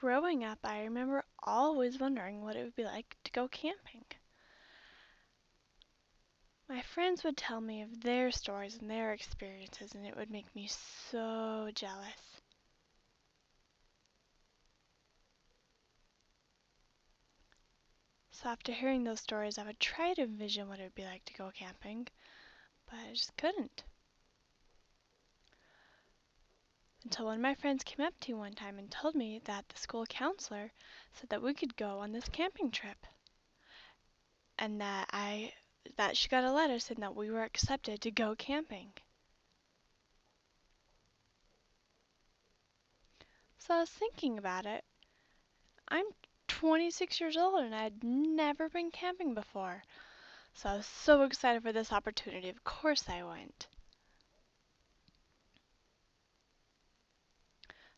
growing up, I remember always wondering what it would be like to go camping. My friends would tell me of their stories and their experiences, and it would make me so jealous. So after hearing those stories, I would try to envision what it would be like to go camping, but I just couldn't. Until one of my friends came up to me one time and told me that the school counselor said that we could go on this camping trip, and that she got a letter saying that we were accepted to go camping. So I was thinking about it. I'm 26 years old and I had never been camping before. So I was so excited for this opportunity. Of course I went.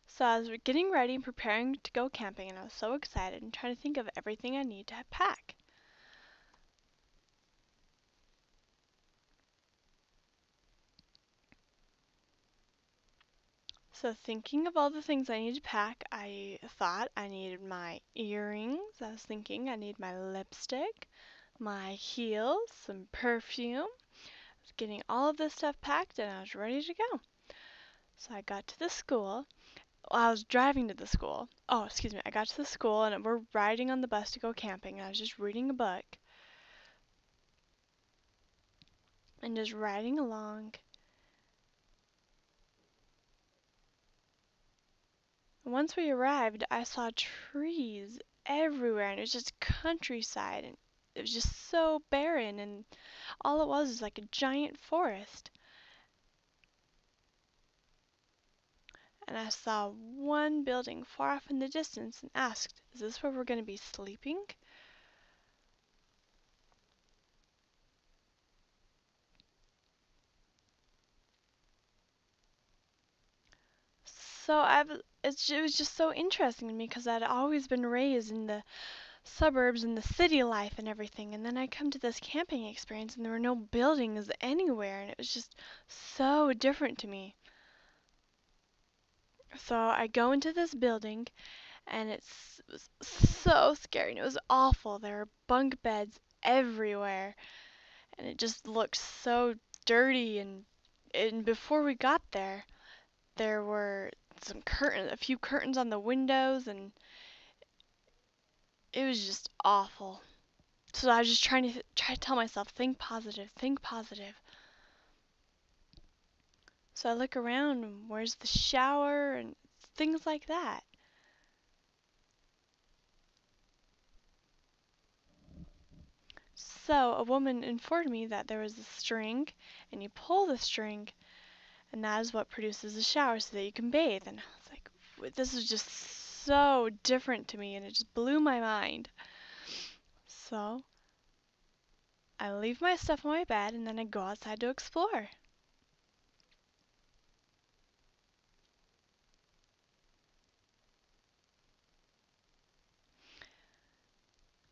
So I was getting ready and preparing to go camping, and I was so excited and trying to think of everything I need to pack. So thinking of all the things I need to pack, I thought I needed my earrings. I was thinking I need my lipstick, my heels, some perfume. I was getting all of this stuff packed and I was ready to go. So I got to the school. Well, I was driving to the school. Oh, excuse me. I got to the school and we're riding on the bus to go camping. And I was just reading a book and just riding along. Once we arrived, I saw trees everywhere, and it was just countryside, and it was just so barren, and all it was like a giant forest. And I saw one building far off in the distance and asked, "Is this where we're going to be sleeping?" So it was just so interesting to me because I'd always been raised in the suburbs and the city life and everything, and then I come to this camping experience and there were no buildings anywhere, and it was just so different to me. So I go into this building and it was so scary and it was awful. There were bunk beds everywhere and it just looked so dirty, and before we got there, there were a few curtains on the windows, and it was just awful. So I was just try to tell myself, think positive, think positive. So I look around and where's the shower and things like that. So a woman informed me that there was a string, and you pull the string, and that is what produces a shower so that you can bathe. And I was like, this is just so different to me, and it just blew my mind. So I leave my stuff on my bed, and then I go outside to explore.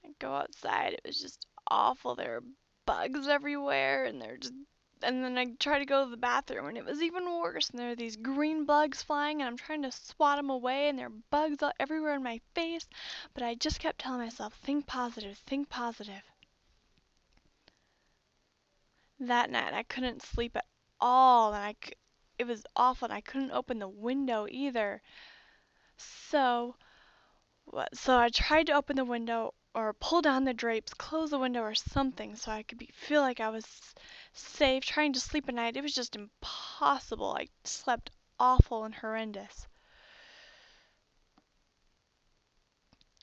I go outside, it was just awful. There were bugs everywhere, and then I try to go to the bathroom, and it was even worse. And there are these green bugs flying, and I'm trying to swat them away, and there are bugs everywhere in my face. But I just kept telling myself, think positive, think positive. That night, I couldn't sleep at all, and it was awful, and I couldn't open the window either. So, so I tried to open the window or pull down the drapes, close the window or something so I could feel like I was safe trying to sleep at night. It was just impossible. I slept awful and horrendous.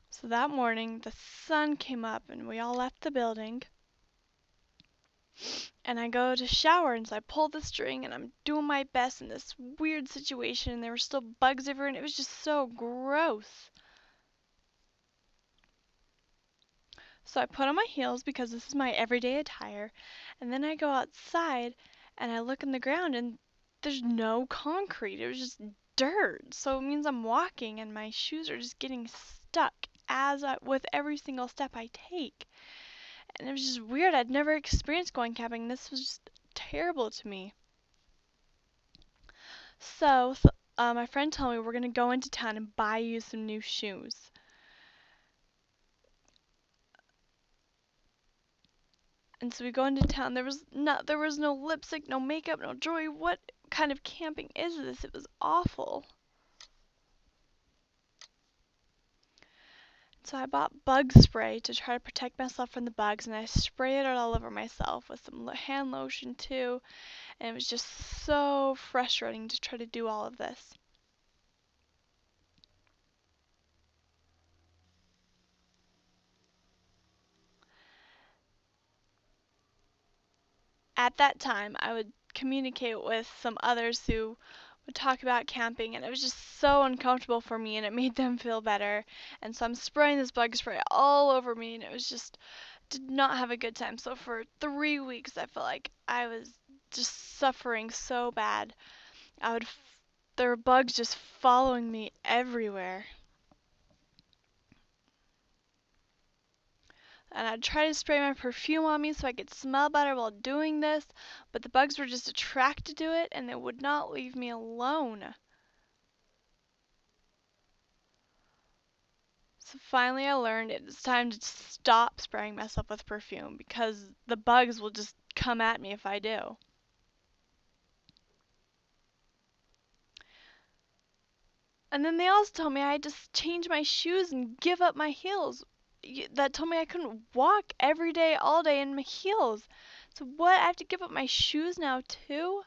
So that morning, the sun came up and we all left the building. And I go to shower, and so I pull the string and I'm doing my best in this weird situation, and there were still bugs everywhere and it was just so gross. So I put on my heels because this is my everyday attire, and then I go outside and I look in the ground and there's no concrete. It was just dirt. So it means I'm walking and my shoes are just getting stuck with every single step I take. And it was just weird. I'd never experienced going camping. This was just terrible to me. So my friend told me we're gonna go into town and buy you some new shoes. And so we go into town. There was no lipstick, no makeup, no jewelry. What kind of camping is this? It was awful. So I bought bug spray to try to protect myself from the bugs, and I sprayed it all over myself with some hand lotion too. And it was just so frustrating to try to do all of this. At that time, I would communicate with some others who would talk about camping, and it was just so uncomfortable for me, and it made them feel better. And so I'm spraying this bug spray all over me, and it was just did not have a good time. So for 3 weeks, I felt like I was just suffering so bad. I would, there were bugs just following me everywhere. And I'd try to spray my perfume on me so I could smell better while doing this, but the bugs were just attracted to it and they would not leave me alone. So finally I learned it's time to stop spraying myself with perfume because the bugs will just come at me if I do. And then they also told me I had to change my shoes and give up my heels. That told me I couldn't walk every day, all day in my heels. So what? I have to give up my shoes now too?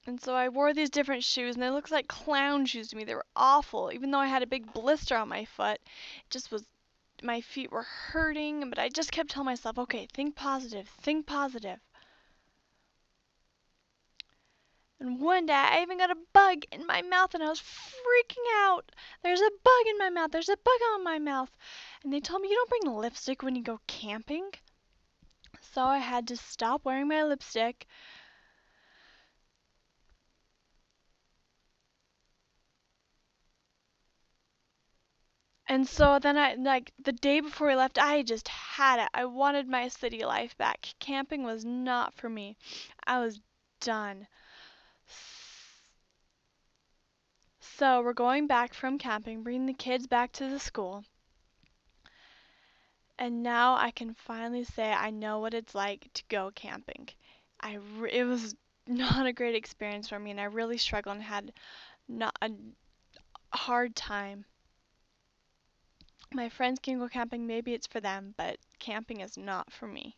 And so I wore these different shoes, and they looked like clown shoes to me. They were awful. Even though I had a big blister on my foot, it just was, my feet were hurting. But I just kept telling myself, okay, think positive, think positive. And one day I even got a bug in my mouth, and I was freaking out. There's a bug in my mouth. There's a bug on my mouth. And they told me you don't bring lipstick when you go camping. So I had to stop wearing my lipstick. And so then like the day before we left, I just had it. I wanted my city life back. Camping was not for me. I was done. So we're going back from camping, bringing the kids back to the school. And now I can finally say I know what it's like to go camping. It was not a great experience for me, and I really struggled and had not a hard time. My friends can go camping, maybe it's for them, but camping is not for me.